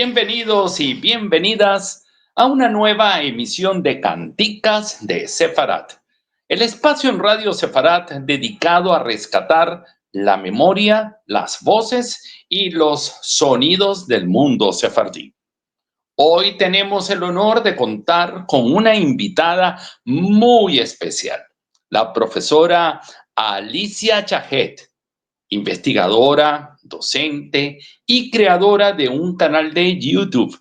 Bienvenidos y bienvenidas a una nueva emisión de Canticas de Sefarat, el espacio en Radio Sefarat dedicado a rescatar la memoria, las voces y los sonidos del mundo sefardí. Hoy tenemos el honor de contar con una invitada muy especial, la profesora Alicia Chajet, investigadora, docente y creadora de un canal de YouTube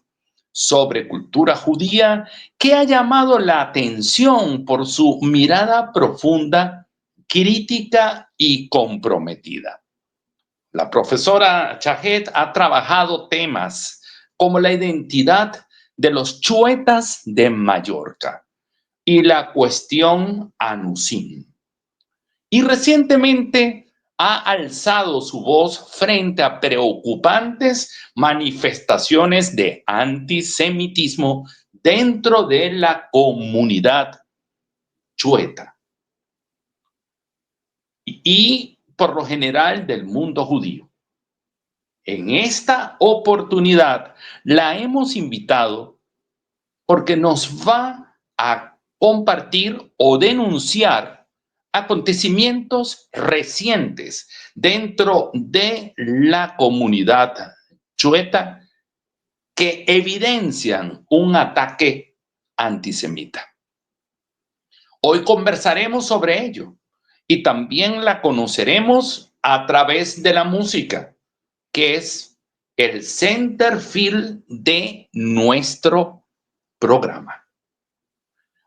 sobre cultura judía que ha llamado la atención por su mirada profunda, crítica y comprometida. La profesora Chajet ha trabajado temas como la identidad de los chuetas de Mallorca y la cuestión Anusim. Y recientemente ha alzado su voz frente a preocupantes manifestaciones de antisemitismo dentro de la comunidad chueta y por lo general del mundo judío. En esta oportunidad la hemos invitado porque nos va a compartir o denunciar acontecimientos recientes dentro de la comunidad chueta que evidencian un ataque antisemita. Hoy conversaremos sobre ello y también la conoceremos a través de la música, que es el centerfield de nuestro programa.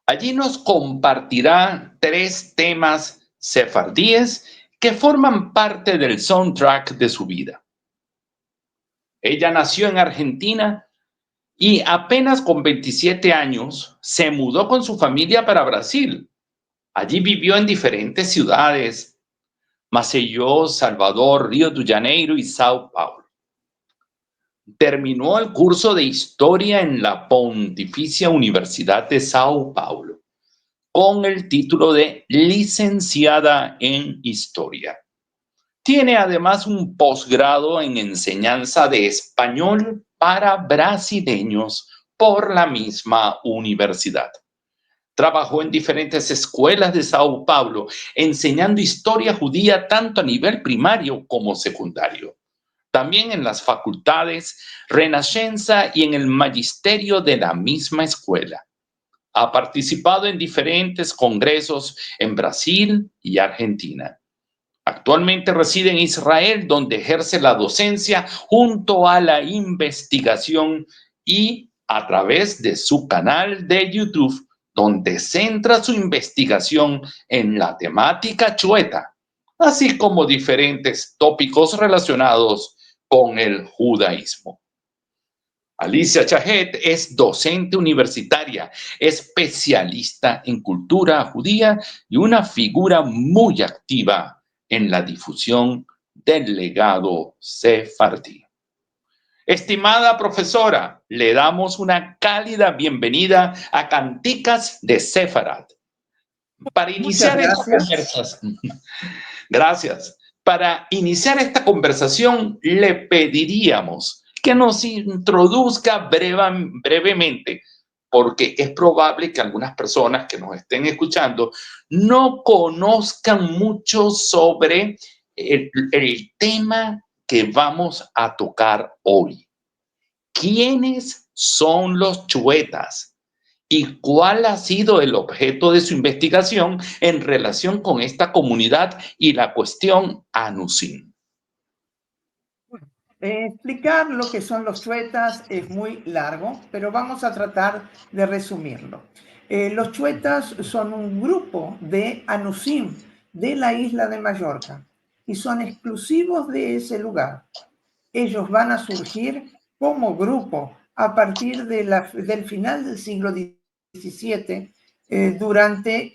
Allí nos compartirá 3 temas sefardíes que forman parte del soundtrack de su vida. Ella nació en Argentina y apenas con 27 años se mudó con su familia para Brasil. Allí vivió en diferentes ciudades: Maceió, Salvador, Río de Janeiro y Sao Paulo. Terminó el curso de Historia en la Pontificia Universidad de Sao Paulo con el título de licenciada en Historia. Tiene además un posgrado en enseñanza de español para brasileños por la misma universidad. Trabajó en diferentes escuelas de Sao Paulo, enseñando historia judía tanto a nivel primario como secundario. También en las facultades Renascença y en el magisterio de la misma escuela. Ha participado en diferentes congresos en Brasil y Argentina. Actualmente reside en Israel, donde ejerce la docencia junto a la investigación y a través de su canal de YouTube, donde centra su investigación en la temática chueta, así como diferentes tópicos relacionados con el judaísmo. Alicia Chajet es docente universitaria, especialista en cultura judía y una figura muy activa en la difusión del legado sefardí. Estimada profesora, le damos una cálida bienvenida a Canticas de Sefarat. Para iniciar esta conversación, gracias. Para iniciar esta conversación, le pediríamos que nos introduzca brevemente, porque es probable que algunas personas que nos estén escuchando no conozcan mucho sobre el tema que vamos a tocar hoy. ¿Quiénes son los chuetas? ¿Y cuál ha sido el objeto de su investigación en relación con esta comunidad y la cuestión Anusim? Explicar lo que son los chuetas es muy largo, pero vamos a tratar de resumirlo. Los chuetas son un grupo de Anusim de la isla de Mallorca y son exclusivos de ese lugar. Ellos van a surgir como grupo a partir del final del siglo XVII durante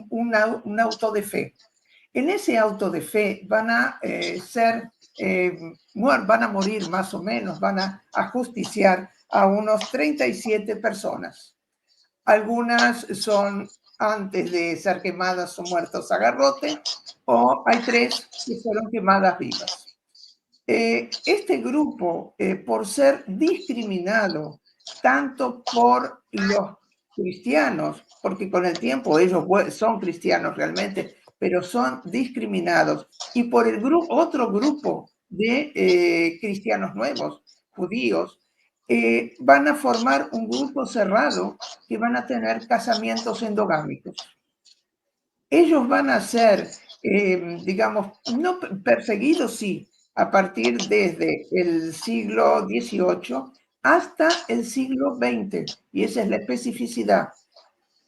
un auto de fe. En ese auto de fe van a van a morir más o menos, van a ajusticiar a unos 37 personas. Algunas son antes de ser quemadas o muertos a garrote, o hay 3 que fueron quemadas vivas. Este grupo, por ser discriminado tanto por los cristianos, porque con el tiempo ellos son cristianos realmente, pero son discriminados, y por el otro grupo de cristianos nuevos, judíos, van a formar un grupo cerrado que van a tener casamientos endogámicos. Ellos van a ser, digamos, no perseguidos, sí, a partir desde el siglo XVIII hasta el siglo XX, y esa es la especificidad.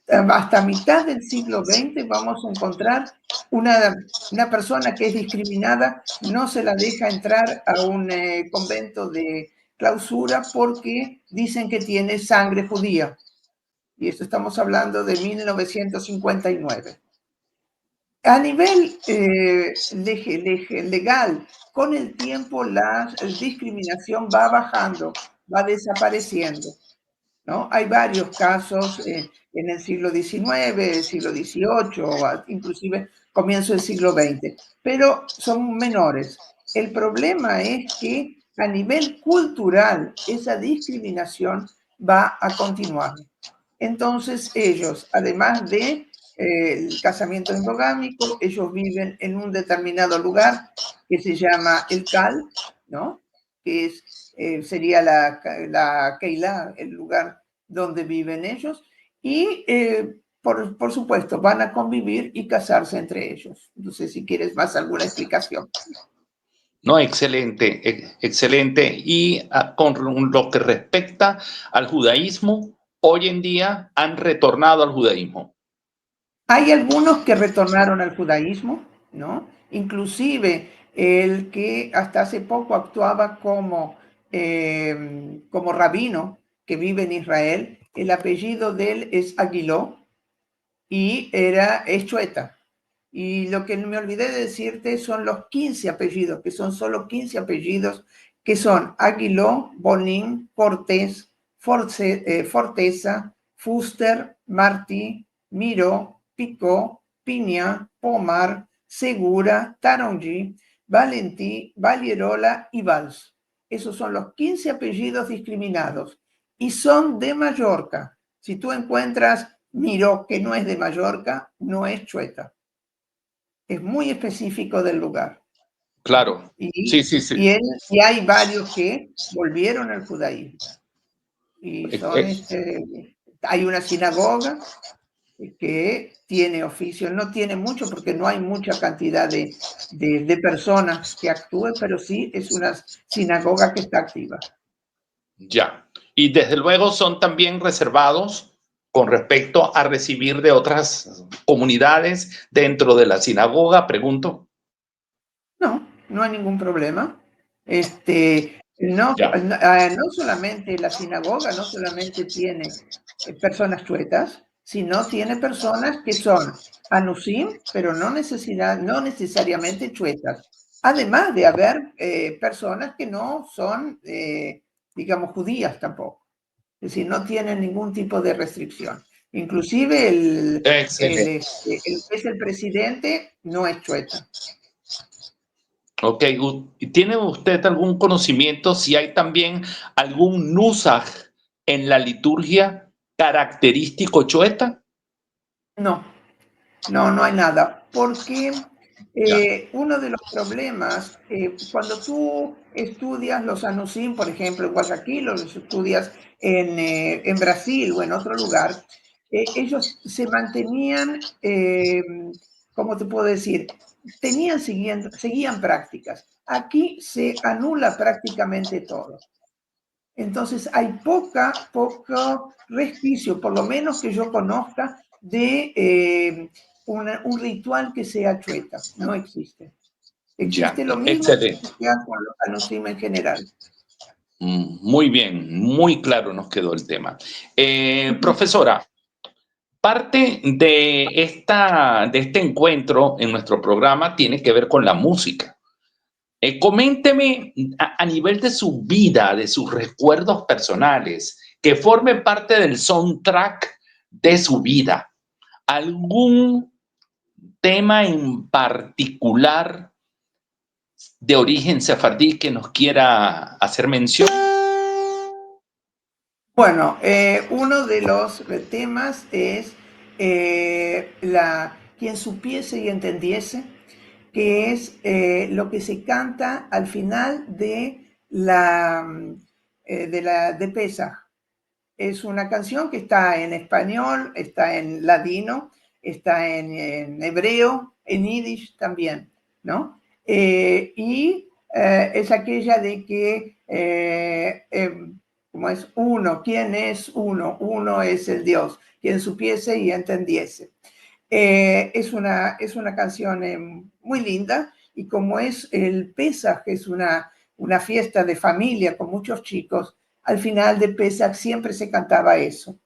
Hasta mitad del siglo XX vamos a encontrar una persona que es discriminada, no se la deja entrar a un convento de clausura porque dicen que tiene sangre judía. Y esto estamos hablando de 1959. A nivel legal, con el tiempo la discriminación va bajando, va desapareciendo, ¿no? Hay varios casos en el siglo XIX, siglo XVIII, inclusive comienzo del siglo XX, pero son menores. El problema es que a nivel cultural esa discriminación va a continuar. Entonces ellos, además de el casamiento endogámico, ellos viven en un determinado lugar que se llama el Cal, ¿no? Que es, sería la Keilah, el lugar donde viven ellos, y por supuesto van a convivir y casarse entre ellos. No sé si quieres más alguna explicación. No, excelente, excelente. Y con lo que respecta al judaísmo, hoy en día han retornado al judaísmo. Hay algunos que retornaron al judaísmo, ¿no? Inclusive el que hasta hace poco actuaba como rabino, que vive en Israel, el apellido de él es Aguiló y es chueta. Y lo que me olvidé de decirte son los 15 apellidos, que son solo 15 apellidos, que son Aguiló, Bonín, Cortés, Forteza, Fuster, Martí, Miró, Picó, Piña, Pomar, Segura, Tarongi, Valentí, Valierola y Valls. Esos son los 15 apellidos discriminados y son de Mallorca. Si tú encuentras Miró, que no es de Mallorca, no es chueta. Es muy específico del lugar. Claro, Y, sí, sí, sí. y hay varios que volvieron al judaísmo. Y son, Eh, hay una sinagoga que tiene oficio, no tiene mucho porque no hay mucha cantidad de personas que actúen, pero sí es una sinagoga que está activa. Ya. Y desde luego son también reservados con respecto a recibir de otras comunidades dentro de la sinagoga, pregunto. No, no hay ningún problema. No, Ya, no solamente la sinagoga, no solamente tiene personas chuetas, sino tiene personas que son anusim, pero no necesariamente chuetas. Además de haber personas que no son, digamos, judías tampoco. Es decir, no tienen ningún tipo de restricción. Inclusive excelente. el que es el presidente no es chueta. Ok, ¿tiene usted algún conocimiento si hay también algún nusaj en la liturgia característico chueta? No, no hay nada, porque Ya, uno de los problemas, cuando tú estudias los anusim, por ejemplo, en Guayaquil, o los estudias en Brasil o en otro lugar, ellos se mantenían, ¿cómo te puedo decir? Seguían prácticas. Aquí se anula prácticamente todo. Entonces hay poco resquicio, por lo menos que yo conozca, de un ritual que sea chueta. No existe. ya, Existe lo mismo excelente. que se hace con los anusim en general. Muy bien, muy claro nos quedó el tema. Profesora, parte de este encuentro en nuestro programa tiene que ver con la música. Coménteme a nivel de su vida, de sus recuerdos personales, que formen parte del soundtrack de su vida. ¿Algún tema en particular de origen sefardí que nos quiera hacer mención? Bueno, uno de los temas es quien supiese y entendiese, que es lo que se canta al final de Pesaj. Es una canción que está en español, está en ladino, está en hebreo, en yiddish también, ¿no? Es aquella de que, como es uno, ¿quién es uno? Uno es el Dios, quien supiese y entendiese. Es una canción muy linda, y como es el Pesaj, es una fiesta de familia con muchos chicos, al final de Pesaj siempre se cantaba eso.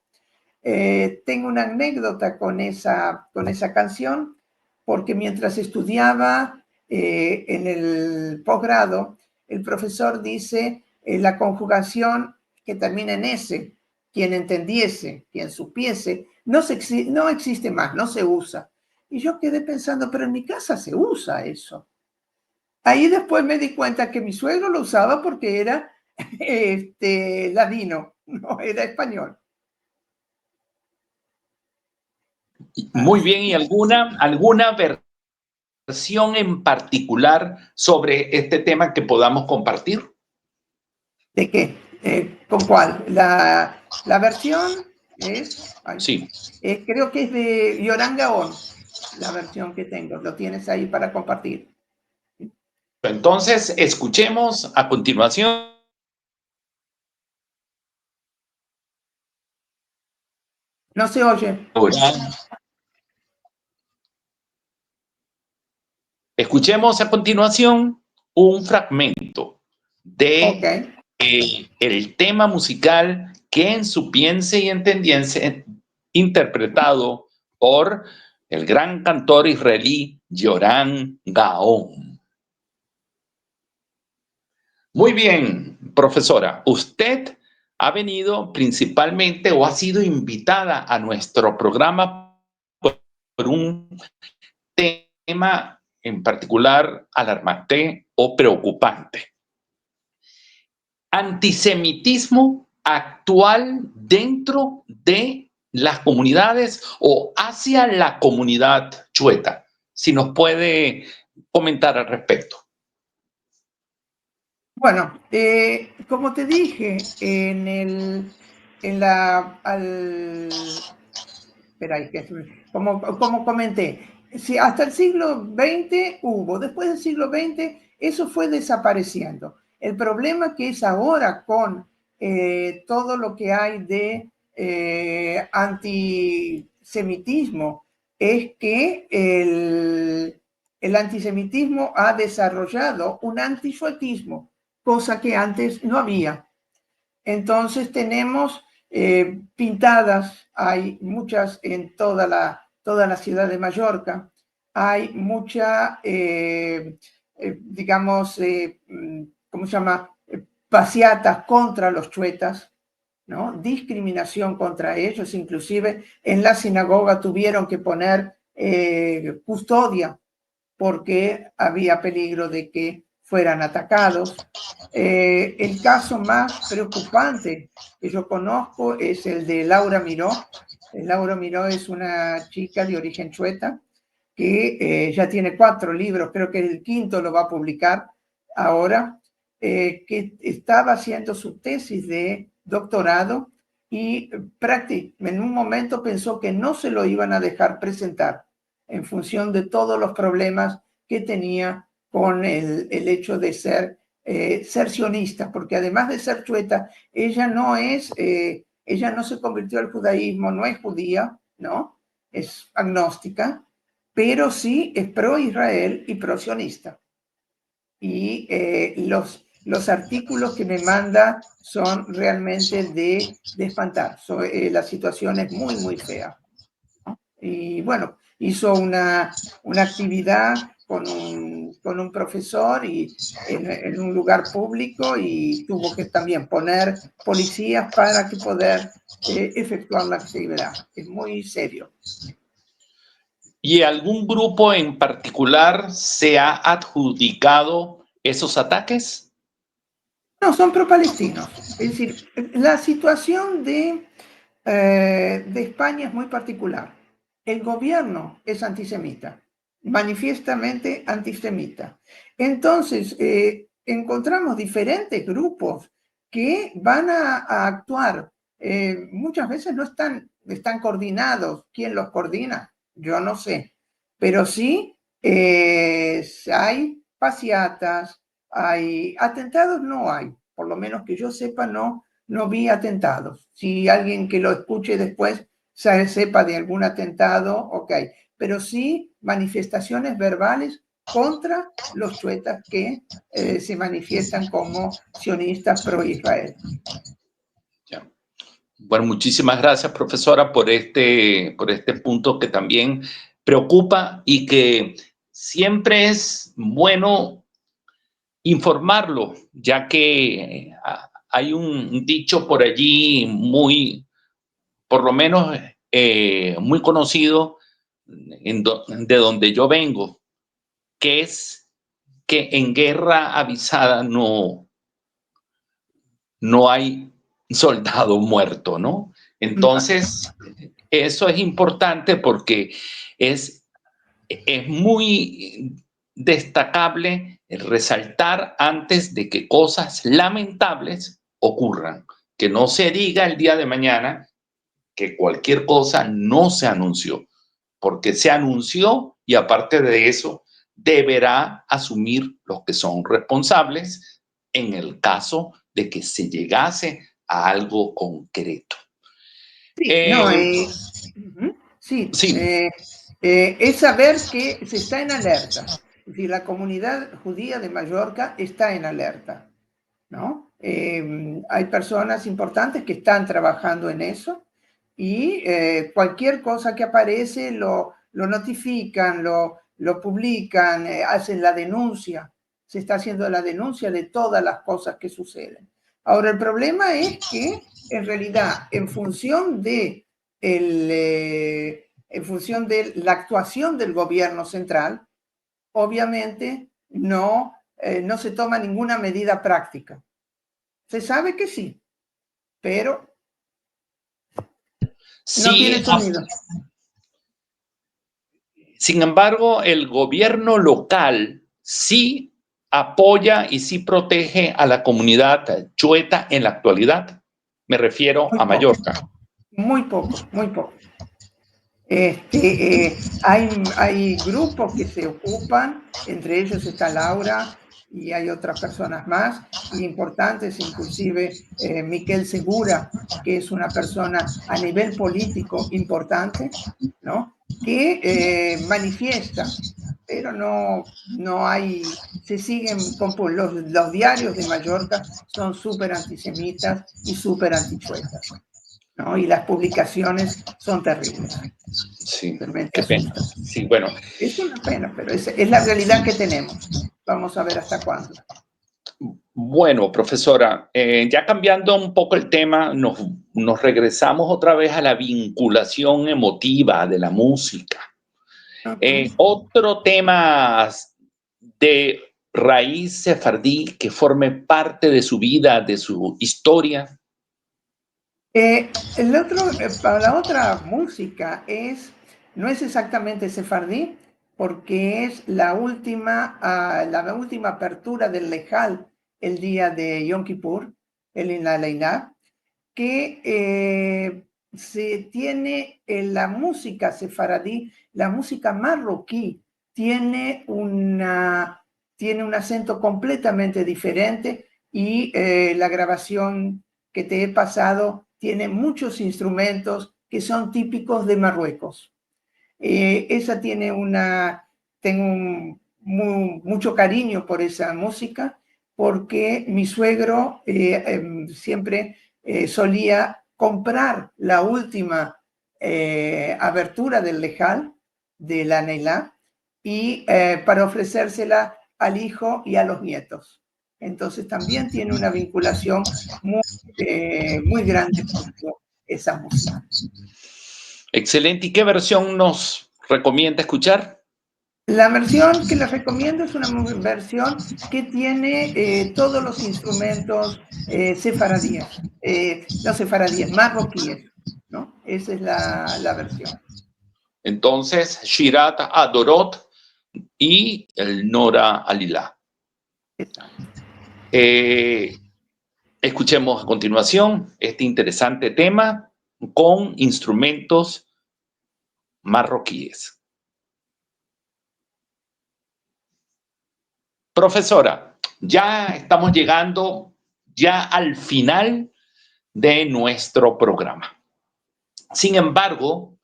Tengo una anécdota con esa canción, porque mientras estudiaba en el posgrado, el profesor dice la conjugación que termina en ese, quien entendiese, quien supiese, no existe más, no se usa. Y yo quedé pensando, pero en mi casa se usa eso. Ahí después me di cuenta que mi suegro lo usaba porque era ladino, no era español. Muy bien, ¿y alguna versión en particular sobre este tema que podamos compartir? ¿De qué? ¿Con cuál? La versión es, Sí. creo que es de Yoram Gaon, la versión que tengo. Lo tienes ahí para compartir. Entonces, escuchemos a continuación. No se oye. Escuchemos a continuación un fragmento de el tema musical que en su Piense y Entendiese, interpretado por el gran cantor israelí Yoram Gaon. Muy bien, profesora, usted ha venido principalmente o ha sido invitada a nuestro programa por un tema en particular alarmante o preocupante. Antisemitismo actual dentro de las comunidades o hacia la comunidad chueta. Si nos puede comentar al respecto. Bueno, como te dije, como comenté, si hasta el siglo XX hubo, después del siglo XX eso fue desapareciendo. El problema que es ahora con todo lo que hay de antisemitismo es que el antisemitismo ha desarrollado un antishuetismo, cosa que antes no había. Entonces tenemos pintadas, hay muchas en toda la ciudad de Mallorca, hay mucha, digamos, ¿cómo se llama? Passeatas contra los chuetas, ¿no? Discriminación contra ellos, inclusive en la sinagoga tuvieron que poner custodia porque había peligro de que fueran atacados. El caso más preocupante que yo conozco es el de Laura Miró. Laura Miró es una chica de origen chueta que ya tiene 4 libros, creo que el 5º lo va a publicar ahora, que estaba haciendo su tesis de doctorado y en un momento pensó que no se lo iban a dejar presentar en función de todos los problemas que tenía con el hecho de ser sionista, porque además de ser chueta, ella no se convirtió al judaísmo, no es judía, ¿no? Es agnóstica, pero sí es pro-Israel y pro-sionista. Y los artículos que me manda son realmente de espantar. La situación es muy, muy fea. Y bueno, hizo una actividad con un profesor y en un lugar público, y tuvo que también poner policías para que poder efectuar la actividad. Es muy serio. ¿Y algún grupo en particular se ha adjudicado esos ataques? No, son pro-palestinos. Es decir, la situación de España es muy particular. El gobierno es antisemita, manifiestamente antisemita. Entonces, encontramos diferentes grupos que van a actuar. Muchas veces no están coordinados. ¿Quién los coordina? Yo no sé. Pero sí hay passeatas, hay atentados, no hay. Por lo menos que yo sepa, no vi atentados. Si alguien que lo escuche después sepa de algún atentado, ok. Pero sí manifestaciones verbales contra los chuetas que se manifiestan como sionistas pro-Israel. Ya. Bueno, muchísimas gracias, profesora, por este punto que también preocupa y que siempre es bueno informarlo, ya que hay un dicho por allí muy, por lo menos muy conocido de donde yo vengo, que es que en guerra avisada no hay soldado muerto, ¿no? Entonces, eso es importante porque es muy destacable resaltar antes de que cosas lamentables ocurran, que no se diga el día de mañana que cualquier cosa no se anunció, porque se anunció y aparte de eso deberá asumir los que son responsables en el caso de que se llegase a algo concreto. Sí, no, sí, Sí, es saber que se está en alerta. Es decir, la comunidad judía de Mallorca está en alerta, ¿no? Hay personas importantes que están trabajando en eso y cualquier cosa que aparece lo notifican, lo publican, hacen la denuncia. Se está haciendo la denuncia de todas las cosas que suceden. Ahora, el problema es que en realidad, en función de la actuación del gobierno central, obviamente no se toma ninguna medida práctica. Se sabe que sí, pero no sí. tiene sonido. Sin embargo, el gobierno local sí apoya y sí protege a la comunidad chueta en la actualidad. Me refiero Muy a poco, Mallorca. muy poco, muy poco. Hay grupos que se ocupan, entre ellos está Laura y hay otras personas más importantes, inclusive Miquel Segura, que es una persona a nivel político importante, ¿no? Que manifiesta, pero no hay, se siguen, los diarios de Mallorca son súper antisemitas y súper antichuetas, ¿no? Y las publicaciones son terribles. Sí, Realmente qué pena. asusta. Sí, bueno, Es una pena, pero es la realidad que tenemos. Vamos a ver hasta cuándo. bueno, profesora, ya cambiando un poco el tema, nos regresamos otra vez a la vinculación emotiva de la música. Otro tema de raíz sefardí que forme parte de su vida, de su historia. Para la otra música no es exactamente sefardí, porque es la última apertura del Lejal el día de Yom Kippur, el Inna, que se tiene en la música sefaradí, la música marroquí, tiene un acento completamente diferente y la grabación que te he pasado tiene muchos instrumentos que son típicos de Marruecos. Esa tengo mucho cariño por esa música porque mi suegro siempre solía comprar la última abertura del Lejal, de la Neilá, y para ofrecérsela al hijo y a los nietos. Entonces también tiene una vinculación muy grande con esa música. Excelente. ¿Y qué versión nos recomienda escuchar? La versión que les recomiendo es una versión que tiene todos los instrumentos sefaradíes, no sefaradíes, marroquíes, ¿no? Esa es la versión. Entonces, Shirat Adorot y el Nora Alilá. Exacto. Escuchemos a continuación este interesante tema con instrumentos marroquíes. Profesora, ya estamos llegando ya al final de nuestro programa. Sin embargo,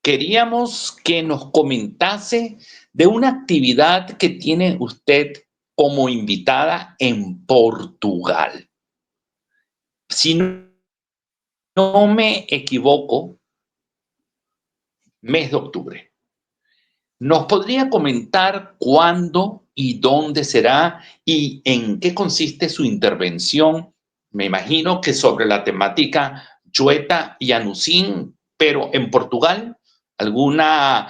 queríamos que nos comentase de una actividad que tiene usted como invitada en Portugal. Si no me equivoco, mes de octubre. ¿Nos podría comentar cuándo y dónde será y en qué consiste su intervención? Me imagino que sobre la temática Chueta y Anusín, pero en Portugal, ¿alguna,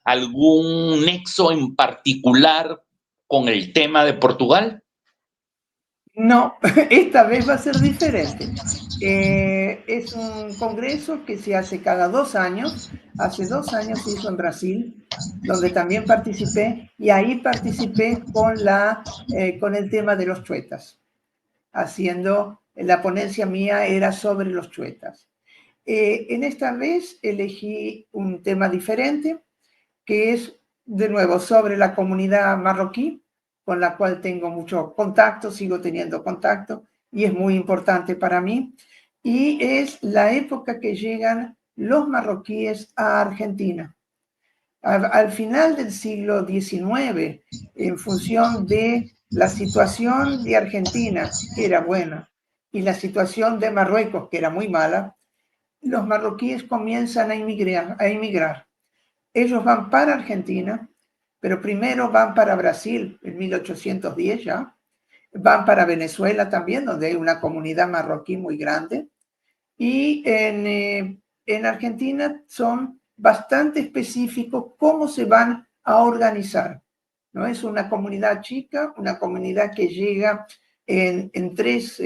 algún nexo en particular con el tema de Portugal? No, esta vez va a ser diferente. Es un congreso que se hace cada 2 años. Hace 2 años se hizo en Brasil, donde también participé, y ahí participé con el tema de los chuetas, haciendo, la ponencia mía era sobre los chuetas. En esta vez elegí un tema diferente, que es, de nuevo, sobre la comunidad marroquí, con la cual tengo mucho contacto, sigo teniendo contacto, y es muy importante para mí. Y es la época que llegan los marroquíes a Argentina. Al final del siglo XIX, en función de la situación de Argentina, que era buena, y la situación de Marruecos, que era muy mala, los marroquíes comienzan a emigrar. Ellos van para Argentina, pero primero van para Brasil en 1810 ya, van para Venezuela también, donde hay una comunidad marroquí muy grande, y en Argentina son bastante específicos cómo se van a organizar. ¿No? Es una comunidad chica, una comunidad que llega en tres,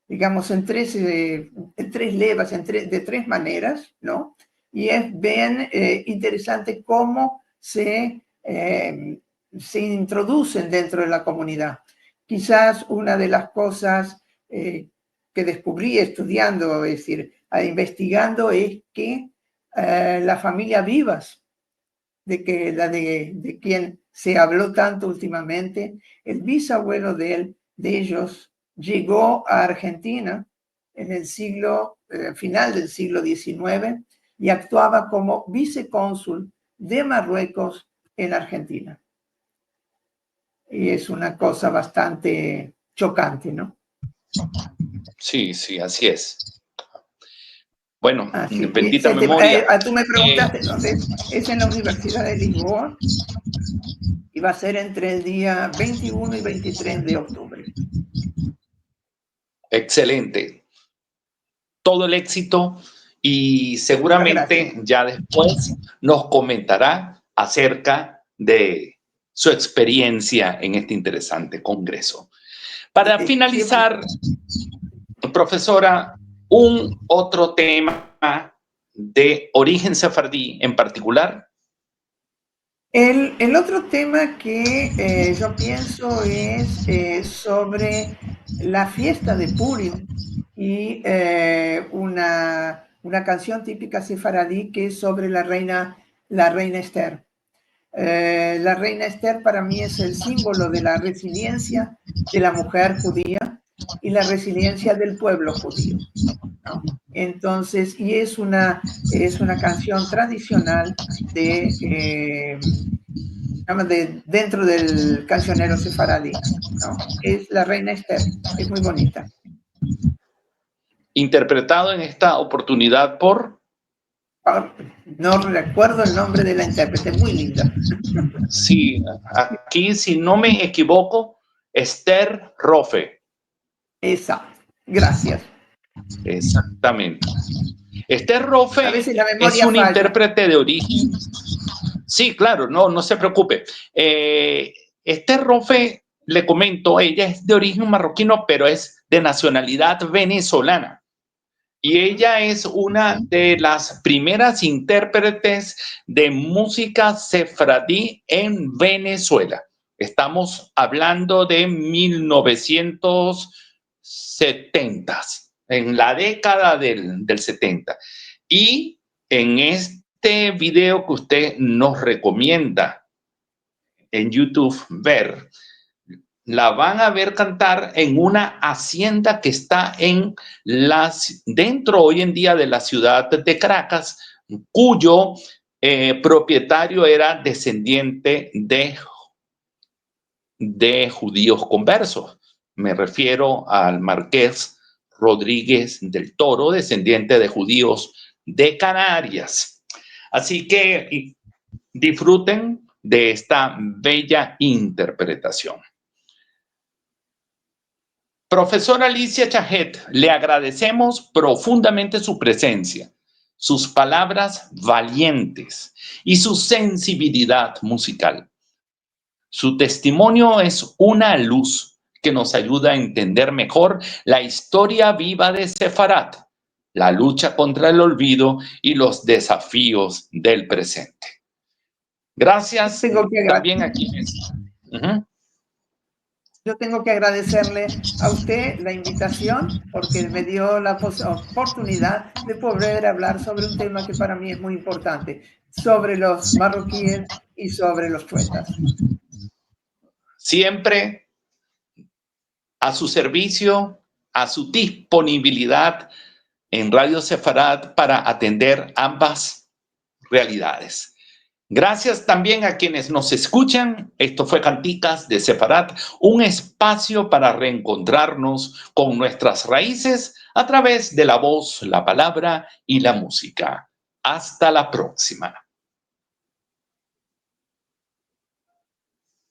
digamos, en tres levas, de tres maneras, ¿no? Y es bien interesante cómo se introducen dentro de la comunidad. Quizás una de las cosas que descubrí estudiando, es decir, investigando, es que la familia Vivas, de quien se habló tanto últimamente, el bisabuelo de ellos llegó a Argentina en el final del siglo XIX y actuaba como vicecónsul de Marruecos en Argentina. Y es una cosa bastante chocante, ¿no? Sí, sí, así es. Bueno, Así, bendita memoria. tú me preguntaste dónde es en la Universidad de Lisboa y va a ser entre el día 21 y 23 de octubre. Excelente. Todo el éxito y seguramente ya después nos comentará acerca de su experiencia en este interesante congreso. Para finalizar, profesora, un otro tema de origen sefardí en particular. El otro tema que yo pienso es sobre la fiesta de Purim y una canción típica sefaradí que es sobre la reina Esther. La reina Esther para mí es el símbolo de la resiliencia de la mujer judía y la resiliencia del pueblo judío, ¿no? Entonces, y es una canción tradicional dentro del cancionero sefaradí, ¿no? Es la reina Esther, es muy bonita. Interpretado en esta oportunidad por... No recuerdo el nombre de la intérprete, muy linda. Sí, aquí, si no me equivoco, Esther Rofe. Exacto, gracias. Exactamente. Esther Rofe A veces la es memoria un falla. intérprete de origen. Sí, claro, no se preocupe. Este Rofe, le comento, ella es de origen marroquino, pero es de nacionalidad venezolana. Y ella es una de las primeras intérpretes de música sefradí en Venezuela. Estamos hablando de 1970, en la década del 70. Y en este video que usted nos recomienda en YouTube ver, la van a ver cantar en una hacienda que está dentro hoy en día de la ciudad de Caracas, cuyo propietario era descendiente de judíos conversos. Me refiero al marqués Rodríguez del Toro, descendiente de judíos de Canarias. Así que disfruten de esta bella interpretación. Profesora Alicia Chajet, le agradecemos profundamente su presencia, sus palabras valientes y su sensibilidad musical. Su testimonio es una luz que nos ayuda a entender mejor la historia viva de Sefarat, la lucha contra el olvido y los desafíos del presente. Gracias también a quienes. Yo tengo que agradecerle a usted la invitación porque me dio la oportunidad de poder hablar sobre un tema que para mí es muy importante, sobre los marroquíes y sobre los chuetas. Siempre a su servicio, a su disponibilidad en Radio Sefarat para atender ambas realidades. Gracias también a quienes nos escuchan. Esto fue Canticas de Sefarat, un espacio para reencontrarnos con nuestras raíces a través de la voz, la palabra y la música. Hasta la próxima.